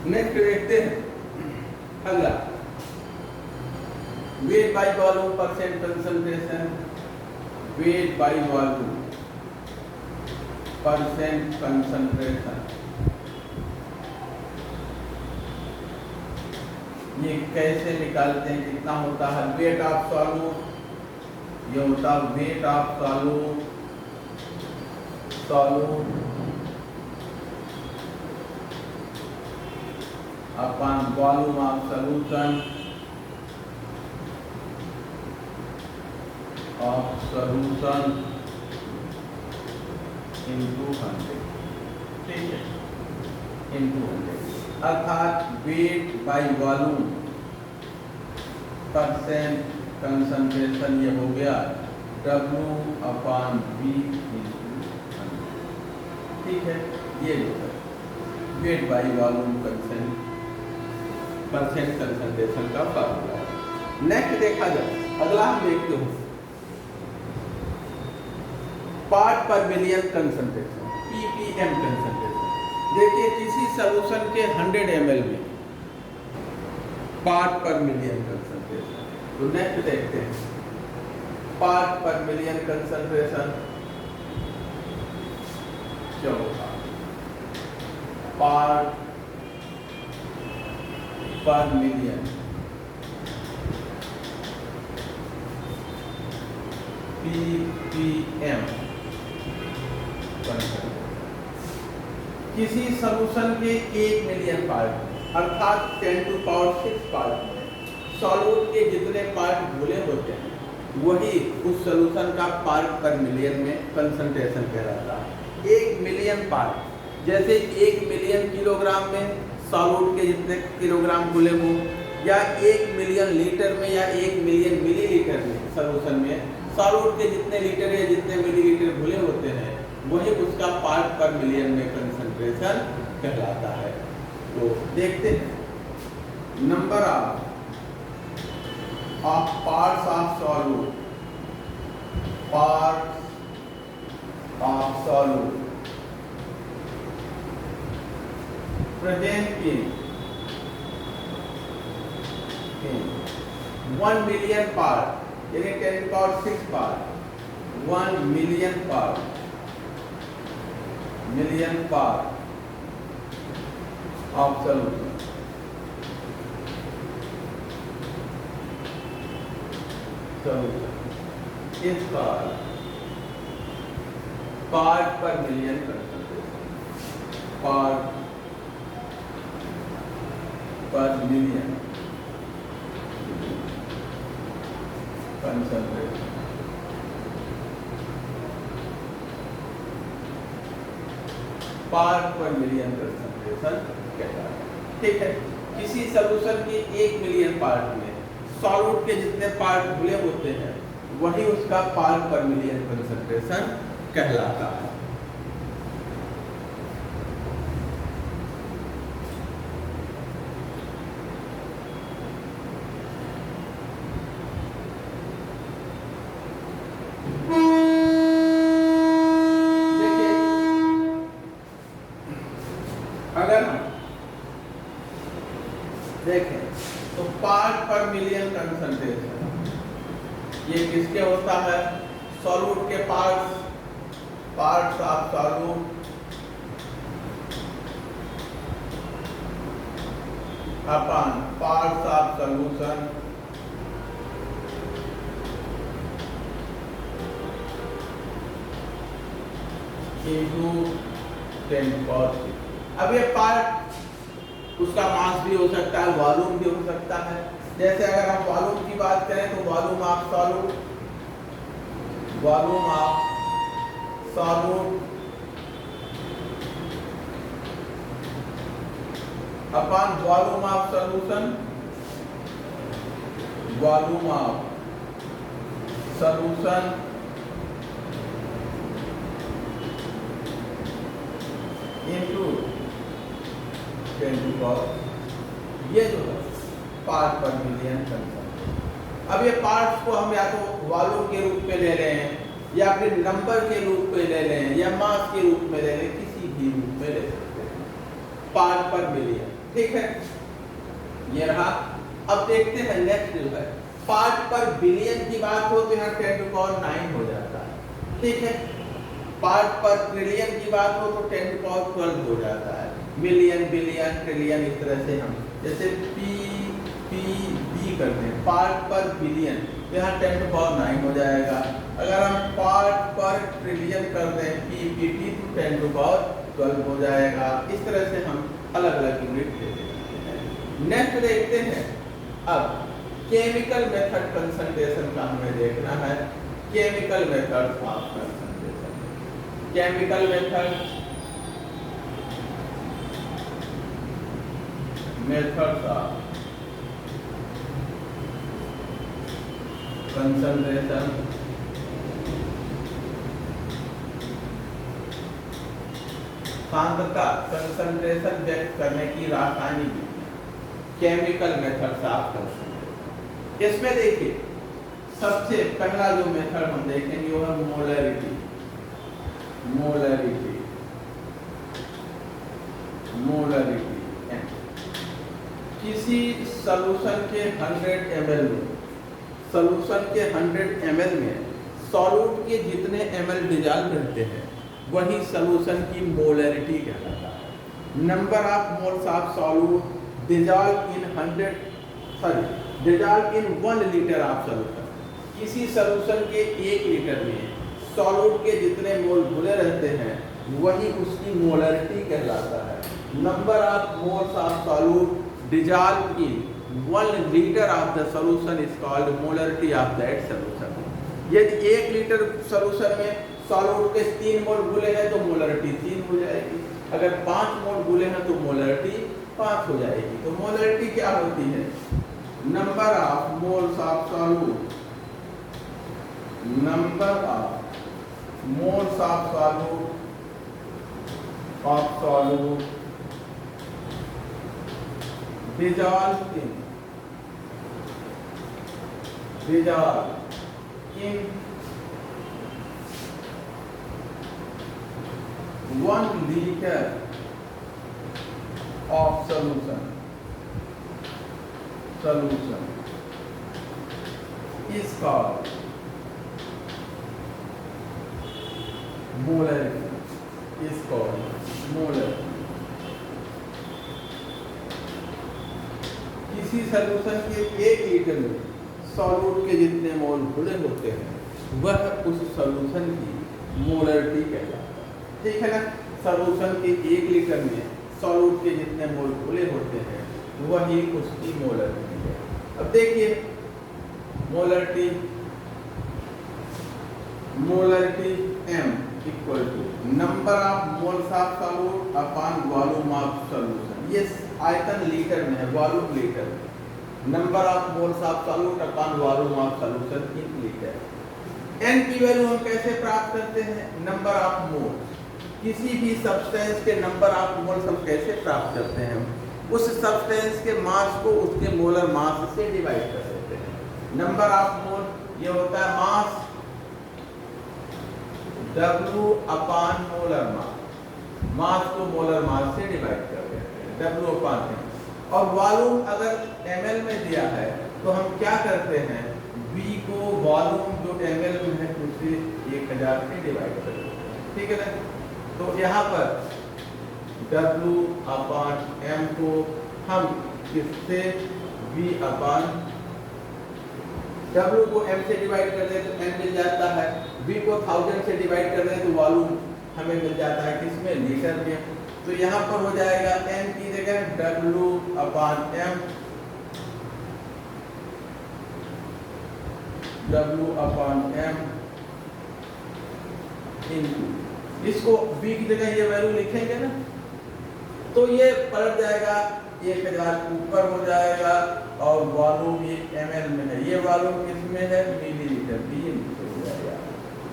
Next देखते हैं अगला, weight by volume percent concentration, weight by volume percent concentration. ये कैसे निकालते हैं, कितना होता है वेट ऑफ सॉल्यूट, ये होता है weight of solute upon volume of solution into 100, ठीक है, इनटू 100, अर्थात weight by volume percent concentration ये हो गया W अपॉन V इंटू 100, ठीक है। ये जो है weight by volume percent concentration का फार्मूला है। नेक्स्ट देखा जाए, अगला हम देखते हो पार्ट पर मिलियन कंसंट्रेशन, ppm कंसंट्रेशन। देखिए किसी सॉल्यूशन के 100 ml में पार्ट पर मिलियन कंसंट्रेशन। तो नेक्स्ट देखते हैं पार्ट पर मिलियन कंसंट्रेशन क्या होगा, पार्ट पर मिलियन ppm। किसी सॉल्यूशन के 1 मिलियन पार्ट अर्थात 10⁶ पार्ट में सॉल्यूट के जितने पार्ट घुले होते हैं वही उस सॉल्यूशन का पार्ट पर मिलियन में कंसंट्रेशन कहलाता है। 1 मिलियन पार्ट, जैसे 1 मिलियन किलोग्राम में सॉल्यूट के जितने किलोग्राम घुले हो, या 1 मिलियन लीटर में, या 1 मिलियन मिलीलीटर में सॉल्यूशन में सॉल्यूट के जितने लीटर या जितने मिलीलीटर घुले होते हैं वही उसका पार्ट पर मिलियन में कंसंट्रेशन कहलाता है। तो देखते हैं number of parts of solute, present in 1 million part, यानी 10⁶ part, 1 million part of solution. इस पार्ट पर मिलियन कंसंट्रेशन, पार्ट पर मिलियन कंसंट्रेशन, पार्ट पर मिलियन कंसंट्रेशन कहता है, ठीक है। किसी सॉल्यूशन के 1 मिलियन पार्ट में सॉल्यूट के जितने पार्ट घुले होते हैं वही उसका पार्ट पर मिलियन कंसंट्रेशन कहलाता है। अगर हम देखें तो पार्ट पर मिलियन कंसंट्रेशन ये किसके होता है, सॉल्यूट के parts of solute upon parts of solution into 10⁶। अब ये पार्ट उसका मास भी हो सकता है, वॉल्यूम भी हो सकता है। जैसे अगर हम वॉल्यूम की बात करें तो volume of solute upon volume of solution into 10⁻। ये जो है पार्ट पर मिलियन कंसंट्रेशन। अब ये पार्ट्स को हम या तो वॉल्यूम के रूप में ले रहे हैं, या फिर नंबर के रूप में ले रहे हैं, या मास के रूप में ले रहे हैं, किसी भी रूप में ले सकते हैं। पार्ट पर मिलियन ठीक है, ये रहा। अब देखते हैं नेक्स्ट जो है पार्ट पर बिलियन की बात हो तो यहाँ 10 टू पावर 9 हो जाता है। ठीक है, पार्ट पर ट्रिलियन की बात हो तो 10 टू पावर 12 हो जाता है। मिलियन, बिलियन, ट्रिलियन, इस तरह से हम जैसे पी पी बी करते हैं, पार्ट पर बिलियन तो यहाँ 10 टू पावर 9 हो जाएगा। अगर हम पार्ट पर ट्रिलियन कर दें पी पी टी तो 10 टू पावर 12 हो जाएगा। इस तरह से हम अलग अलग यूनिट लेते हैं। नेक्स्ट देखते हैं अब केमिकल मेथड कंसंट्रेशन का हमें देखना है। Chemical method of concentration, chemical method methods of concentration सांद्रता कंसंट्रेशन व्यक्त करने की रासायनिक विधियां, केमिकल मेथड्स ऑफ कंसंट्रेशन। इसमें देखिए सबसे पहला जो मेथड हम देखेंगे वो है मोलरिटी। मोलरिटी, मोलरिटी किसी सॉल्यूशन के 100 ml में, सॉल्यूशन के 100 ml में सॉल्यूट के जितने ml डिजॉल्व रहते हैं वही सॉल्यूशन की मोलरिटी कहलाता है। Number of moles of solute dissolve in 1 litre of solution. किसी सॉल्यूशन के 1 लीटर में सॉल्यूट के जितने मोल घुले रहते हैं वही उसकी मोलरिटी कहलाता है। Number of moles of solute dissolved in 1 liter of the solution is called molarity of that solution। यदि 1 लीटर सॉल्यूशन में सॉल्यूट के 3 मोल घुले हैं तो मोलरिटी 3 हो जाएगी। अगर 5 मोल घुले हैं तो मोलरिटी 5 हो जाएगी। तो मोलरिटी क्या होती है? Number of moles of solute, number of moles of solute dissolved in 1 liter of solution is called molarity, is called molarity। किसी सॉल्यूशन के 1 लीटर में सॉल्यूट के जितने मोल घुले होते हैं वह उस सॉल्यूशन की मोलरिटी कहलाता है। ठीक है ना, सॉल्यूशन के 1 लीटर में सॉल्यूट के जितने मोल घुले होते हैं वही उसकी मोलरिटी है। अब देखिए molarity, molarity M equal to number of moles of solute upon volume of solution. ये आयतन लीटर में है, वॉल्यूम लीटर में। Number of moles of solute upon volume of solution in litre. n की वैल्यू हम कैसे प्राप्त करते हैं? नंबर ऑफ मोल्स, किसी भी सब्सटेंस के नंबर ऑफ मोल्स हम कैसे प्राप्त करते हैं? उस सब्सटेंस के मास को उसके मोलर मास से डिवाइड कर देते हैं। नंबर ऑफ मोल ये होता है मास W अपॉन मोलर मास, मास को मोलर मास से डिवाइड कर देते हैं W अपॉन M। और वॉल्यूम अगर ml में दिया है तो हम क्या करते हैं? V को वॉल्यूम जो ml में है उसे 1000 से डिवाइड कर देते हैं। ठीक है ना, तो यहाँ पर W अपॉन M को हम किससे V अपॉन W को M से डिवाइड कर दें तो M मिल जाता है, V को 1000 से डिवाइड कर दें तो वॉल्यूम हमें मिल जाता है किसमें? लीटर में। तो यहाँ पर हो जाएगा M की जगह W upon M, W upon M into, इसको V की जगह ये वैल्यू लिखेंगे ना तो ये पलट जाएगा 1000 ऊपर हो जाएगा और वॉल्यूम ये ml में है, ये वॉल्यूम किसमें है? मिलीलीटर, हो जाएगा।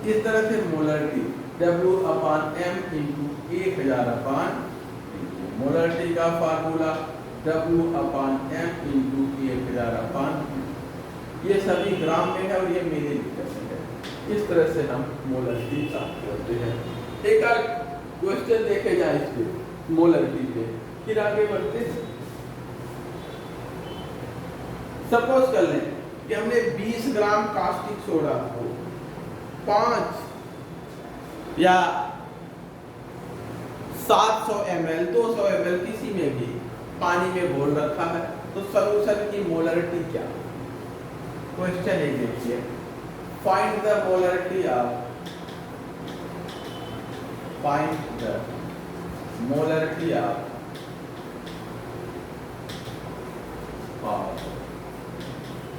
इस तरह से molarity W upon M into 1000 upon, molarity का formula W upon M into 1000 upon, ये सभी ग्राम में है और ये मिलीलीटर में है। इस तरह से हम मोलरिटी प्राप्त करते हैं। एक और क्वेश्चन देखे जाए इस पे मोलरिटी पे, फिर आगे बढ़ते हैं। सपोज कर लें कि हमने 20 ग्राम कास्टिक सोडा को 5 या 700 ml 200 ml किसी में भी पानी में घोल रखा है, तो सॉल्यूशन की मोलरिटी क्या? क्वेश्चन एक देखिए, find the molarity of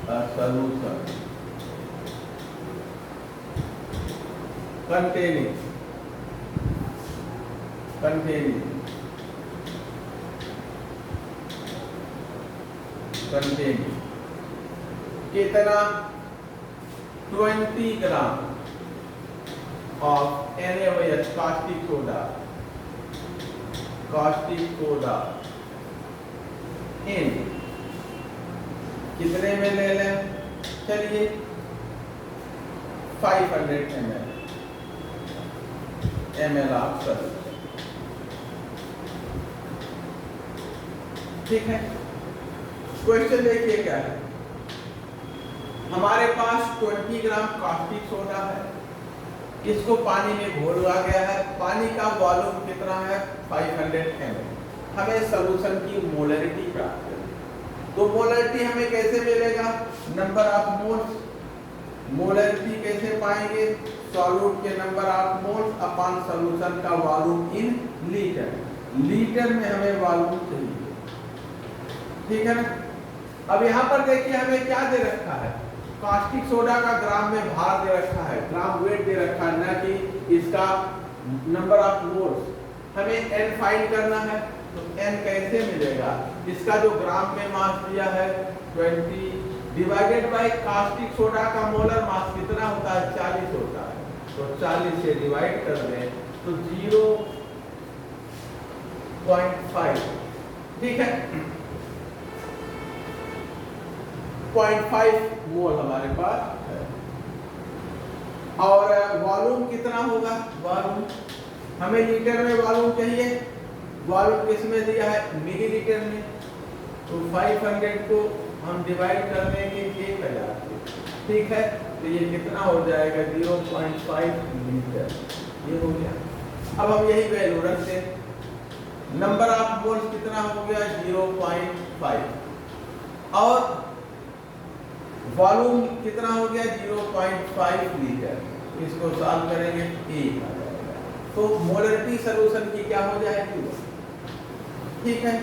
a solution containing कितना 20 ग्राम of NaOH caustic soda in कितने में ले लें? चलिए 500 ml ऑफ सॉल्यूशन, ठीक है। क्वेश्चन देखिए क्या है, हमारे पास 20 ग्राम कास्टिक सोडा है, इसको पानी में घोला गया है, पानी का वॉल्यूम कितना है? 500 ml। हमें सॉल्यूशन की मोलरिटी प्राप्त करनी, तो मोलरिटी हमें कैसे मिलेगा? Number of moles. मोलरिटी कैसे पाएंगे? सॉल्यूट के number of moles upon solution का वॉल्यूम इन लीटर। लीटर में हमें वॉल्यूम चाहिए, ठीक है ना। अब यहाँ पर देखिए हमें क्या दे रखा है? कास्टिक सोडा का ग्राम में भार दे रखा है, ग्राम वेट दे रखा है, ना कि इसका नंबर ऑफ मोल्स। हमें n फाइंड करना है, तो n कैसे मिलेगा? इसका जो ग्राम में मास दिया है 20 डिवाइडेड बाय कास्टिक सोडा का मोलर मास कितना होता है? 40 होता है, तो 40 से डिवाइड कर दें तो 0.5, ठीक है। 0.5 मोल हमारे पास है। और वॉल्यूम कितना होगा? वॉल्यूम हमें लीटर में वॉल्यूम चाहिए, वॉल्यूम किस में दिया है? मिलीलीटर में। तो 500 को हम डिवाइड कर देंगे 1000 से, ठीक है। तो ये कितना हो जाएगा? 0.5 लीटर, ये हो गया। अब हम यही वैल्यू रखते हैं, नंबर ऑफ मोल्स कितना हो गया? 0.5 और वॉल्यूम कितना हो गया? 0.5 लीटर। इसको सॉल्व करेंगे 1 आ जाएगा, तो मोलरिटी सॉल्यूशन की क्या हो जाएगी? ठीक है,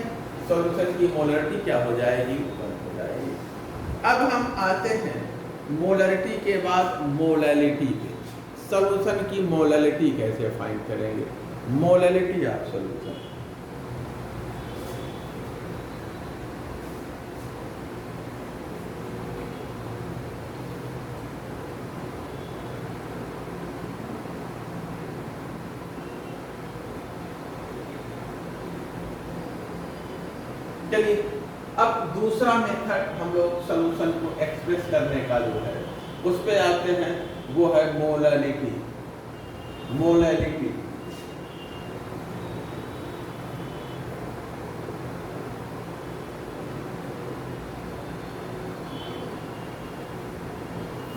सॉल्यूशन की मोलरिटी क्या हो जाएगी? 1 हो जाएगी। अब हम आते हैं मोलरिटी के बाद मोलैलिटी पे। सॉल्यूशन की मोलैलिटी कैसे फाइंड करेंगे? मोलैलिटी ऑफ सॉल्यूशन, चलिए अब दूसरा मेथड हम लोग सॉल्यूशन को एक्सप्रेस करने का जो है उस पे आते हैं, वो है मोलैलिटी। मोलैलिटी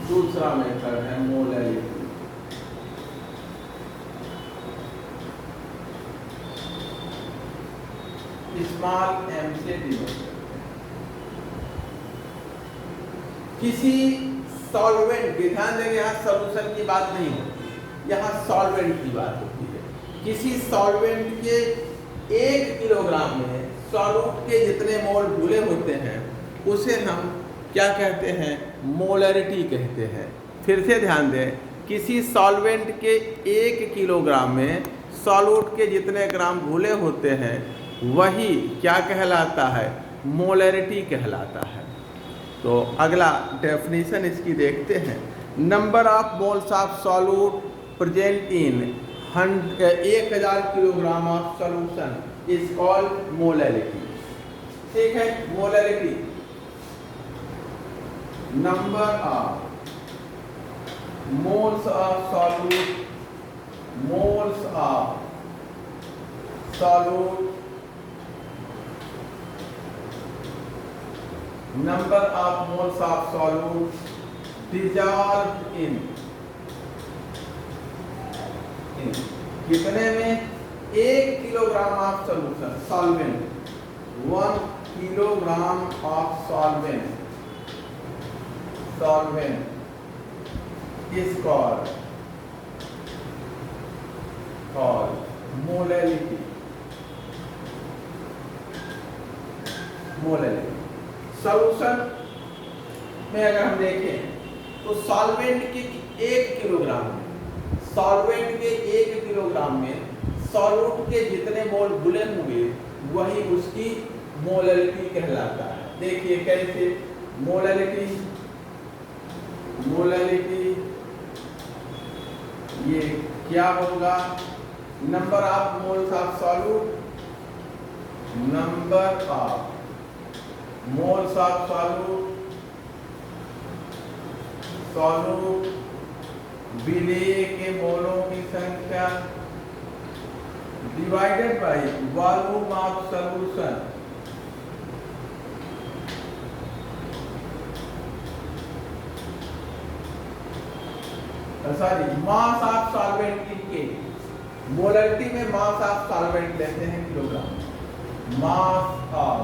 दूसरा मेथड है मोलैलिटी। स्मॉल m से डिनोट करते हैं। किसी सॉल्वेंट की, ध्यान देंगे यहाँ सॉल्यूशन की बात नहीं होती, यहाँ सॉल्वेंट की बात होती है। किसी सॉल्वेंट के 1 किलोग्राम में सॉल्यूट के जितने मोल घुले होते हैं उसे हम क्या कहते हैं? मोलरिटी कहते हैं। फिर से ध्यान दें, किसी सॉल्वेंट के 1 किलोग्राम में सॉल्यूट के जितने ग्राम घुले होते हैं वही क्या कहलाता है? मोलरिटी कहलाता है। तो अगला डेफिनेशन इसकी देखते हैं। Number of moles of solute present in 1000 kilogram of solution is called molality. ठीक है, molality number of moles of solute, moles of solute number of moles of solute dissolve in कितने में? 1 kilogram of solution solvent, 1 kilogram of solvent is called molality. Solution में अगर हम देखें तो solvent के 1 किलोग्राम में, सॉल्वेंट के 1 किलोग्राम में सॉल्यूट के जितने मोल घुले हुए वही उसकी मोलैलिटी कहलाता है। देखिए कैसे मोलैलिटी ये क्या होगा? Number of moles of solute, number of moles of solute विलेय के मोलों की संख्या divided by volume of solution. Sorry, mass of solvent in KG. Molality में मास ऑफ सॉल्वेंट लेते हैं kilogram, mass of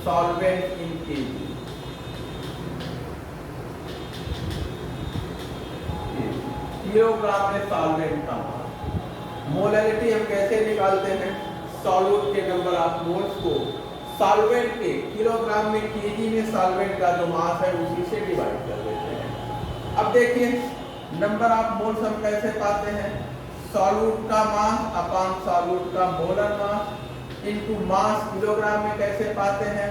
solvent in KG, kilogram में solvent का मास। मोलैलिटी हम कैसे निकालते हैं? सॉल्यूट के नंबर ऑफ मोल्स को सॉल्वेंट के किलोग्राम में केजी में सॉल्वेंट का जो मास है उसी से डिवाइड कर देते हैं। अब देखिए नंबर ऑफ मोल्स हम कैसे पाते हैं? सॉल्यूट का मास अपॉन सॉल्यूट का molar mass into mass kilogram में कैसे पाते हैं?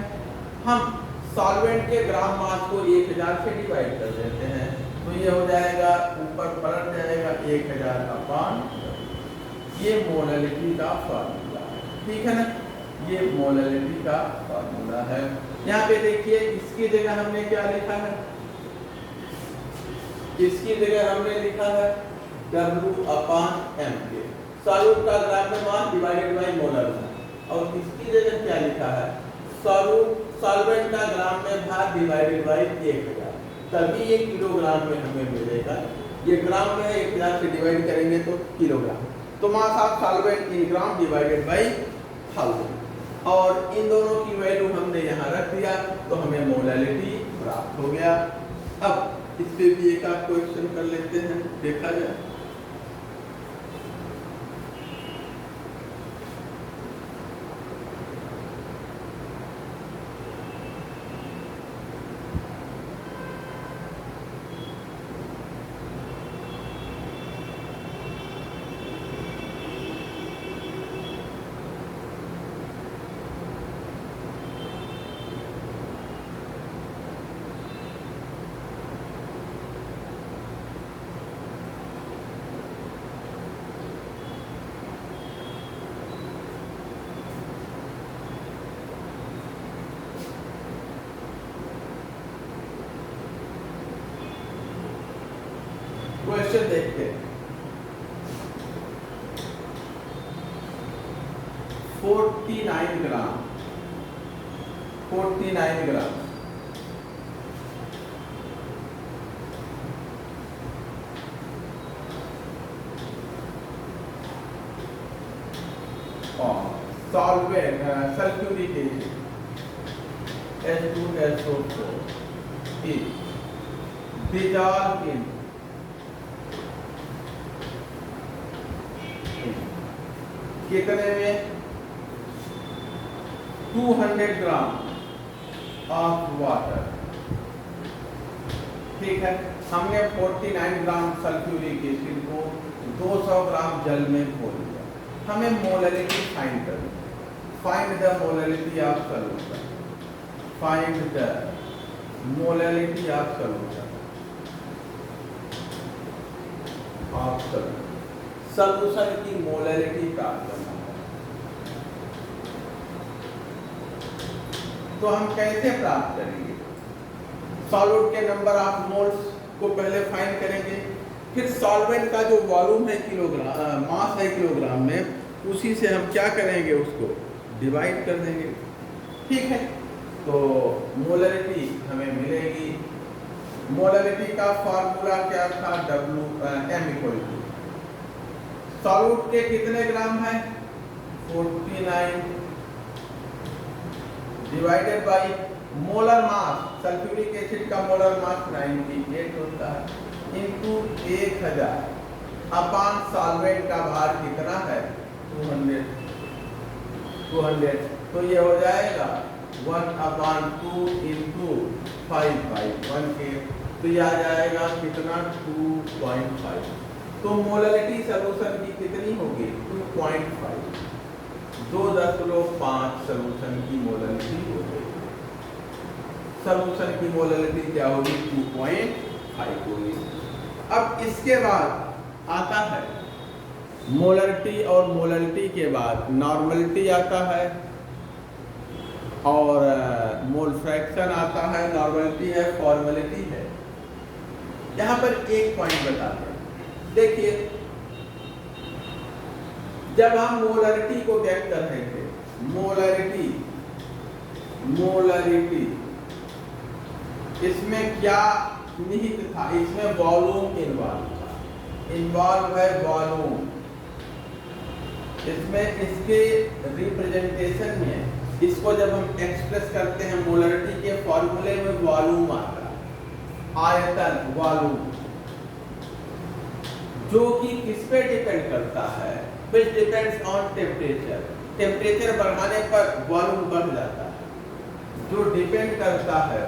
हम सॉल्वेंट के ग्राम मास को 1000 से डिवाइड कर देते हैं तो ये हो जाएगा, ऊपर पलट जाएगा 1000 अपॉन, ये मोलैलिटी का फार्मूला है। ठीक है ना, ये मोलैलिटी का फार्मूला है। यहाँ पे देखिए इसकी जगह हमने क्या लिखा है? इसकी जगह हमने लिखा है W/M के, सॉल्यूट का ग्राम में mass divided by molar mass. और इसकी जगह क्या लिखा है? सॉल्वेंट का ग्राम में भाग डिवाइडेड बाय 1000, तभी ये किलोग्राम में हमें मिलेगा। ये ग्राम में 1000 से डिवाइड करेंगे तो किलोग्राम, तो मास of solvent in gram divided by 1000। और इन दोनों की वैल्यू हमने यहाँ रख दिया तो हमें मोलैलिटी प्राप्त हो गया। अब इस पे भी एक आप क्वेश्चन कर लेते हैं, देखा जाए। क्वेश्चन देखते हैं। 49 gram solvent sulphuric acid H2SO4 is dissolved in कितने में? 200 ग्राम ऑफ वाटर। ठीक है, हमने 49 ग्राम सल्फ्यूरिक एसिड को 200 ग्राम जल में घोल दिया। हमें मोलैलिटी फाइंड करनी है। Find the molality of solution, find the molality of solution, solution की मोलैलिटी प्राप्त करना है। तो हम कैसे प्राप्त करेंगे? सॉल्यूट के नंबर ऑफ मोल्स को पहले फाइंड करेंगे, फिर सॉल्वेंट का जो वॉल्यूम है किलोग्राम, मास है किलोग्राम में, उसी से हम क्या करेंगे? उसको डिवाइड कर देंगे। ठीक है, तो मोलरिटी हमें मिलेगी। मोलरिटी का फॉर्मूला क्या था? M इक्वल टू सॉल्यूट के कितने ग्राम है? 49 divided by molar mass, sulphuric acid का मोलर मास 98 होता है, इनटू 1000 अपान सॉल्वेंट का भार कितना है? 200। तो ये हो जाएगा 1/2 इंटू 5/1 के, तो ये आ जाएगा कितना? 2.5। तो मोलरिटी सॉल्यूशन की कितनी होगी? 2.5। 2.5 सॉल्यूशन की मोलरिटी हो गई। सॉल्यूशन की मोलरिटी क्या होगी? 2.5 होगी। अब इसके बाद आता है मोलरिटी, और मोलरिटी के बाद नॉर्मलिटी आता है, और मोल फ्रैक्शन आता है। नॉर्मलिटी है, फॉर्मेलिटी है। यहाँ पर एक पॉइंट बताते हैं। देखिए, जब हम मोलरिटी को व्यक्त कर रहे थे, मोलरिटी इसमें क्या निहित था? इसमें वॉल्यूम इन्वॉल्व था। इन्वॉल्व है वॉल्यूम। इसमें इसके रिप्रेजेंटेशन में इसको जब हम एक्सप्रेस करते हैं मोलरिटी के फॉर्मूले में वॉल्यूम आता है, आयतन, वॉल्यूम, जो कि किस पे डिपेंड करता है? which depends on temperature। Temperature बढ़ाने पर वॉल्यूम बढ़ जाता है। जो डिपेंड करता है,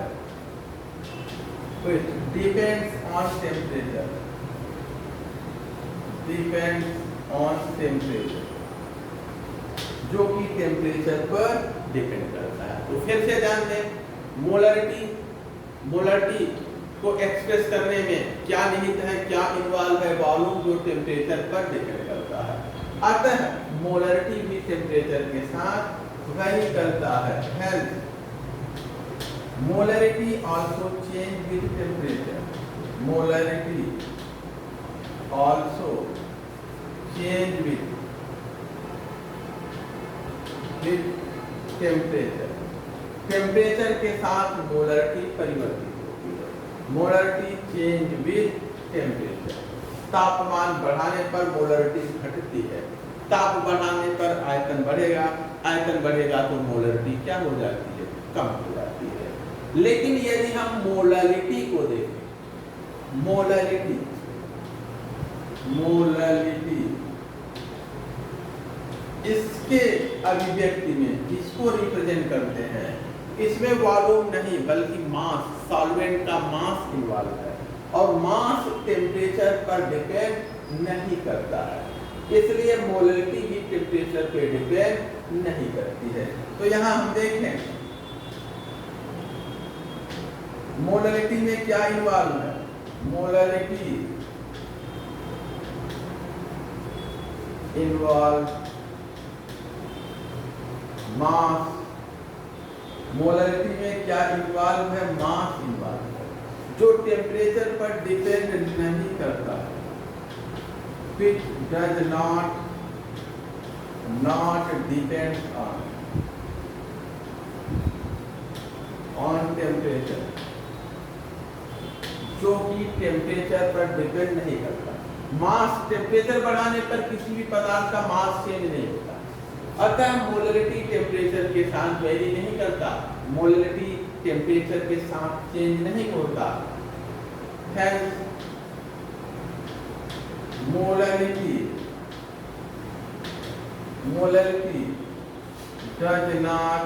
which depends on temperature, depends on temperature, जो कि टेम्परेचर पर डिपेंड करता है। तो फिर से ध्यान दें, मोलरिटी को एक्सप्रेस करने में क्या निहित है, क्या इन्वॉल्व है? वॉल्यूम, जो टेम्परेचर पर डिपेंड करता है। अतः मोलरिटी भी टेम्परेचर के साथ वही करता है। Health molarity also change with temperature. Molarity also change with temperature. Temperature के साथ मोलरिटी परिवर्तित होती है। Molarity change with temperature. तापमान बढ़ाने पर मोलरिटी घटती है। ताप बढ़ाने पर आयतन बढ़ेगा। आयतन बढ़ेगा तो मोलरिटी क्या हो जाती है? कम हो जाती है। लेकिन यदि हम मोलरिटी को देखें, मोलरिटी इसके अभिव्यक्ति में इसको रिप्रेजेंट करते हैं। इसमें वॉल्यूम नहीं बल्कि मास, सॉल्वेंट का मास इन्वॉल्व है, और मास टेम्परेचर पर डिपेंड नहीं करता है। इसलिए मोलरिटी भी टेम्परेचर पे डिपेंड नहीं करती है। तो यहाँ हम देखें मोलरिटी में क्या इन्वॉल्व है? मोलरिटी इन्वॉल्व मास। मोलरिटी में क्या इन्वॉल्व है? मास इन्वॉल्व है, जो टेम्परेचर पर डिपेंड नहीं करता है। which does not depend on temperature, जो कि टेम्परेचर पर डिपेंड नहीं करता। मास, टेम्परेचर बढ़ाने पर किसी भी पदार्थ का मास चेंज नहीं होता। अतः मोलरिटी टेम्परेचर के साथ वेरी नहीं करता। मोलरिटी टेम्परेचर के साथ चेंज नहीं होता। Hence, molarity does not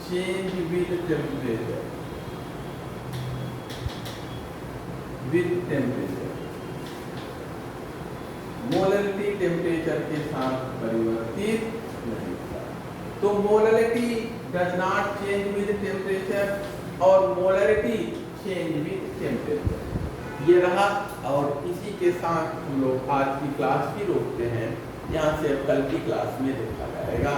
change with temperature. Molarity temperature के साथ परिवर्तित नहीं होता। तो molarity does not change with temperature, और मोलरिटी चेंज विद टेम्परेचर। ये रहा, और इसी के साथ हम लोग आज की क्लास की रोकते हैं। यहाँ से अब कल की क्लास में देखा जाएगा।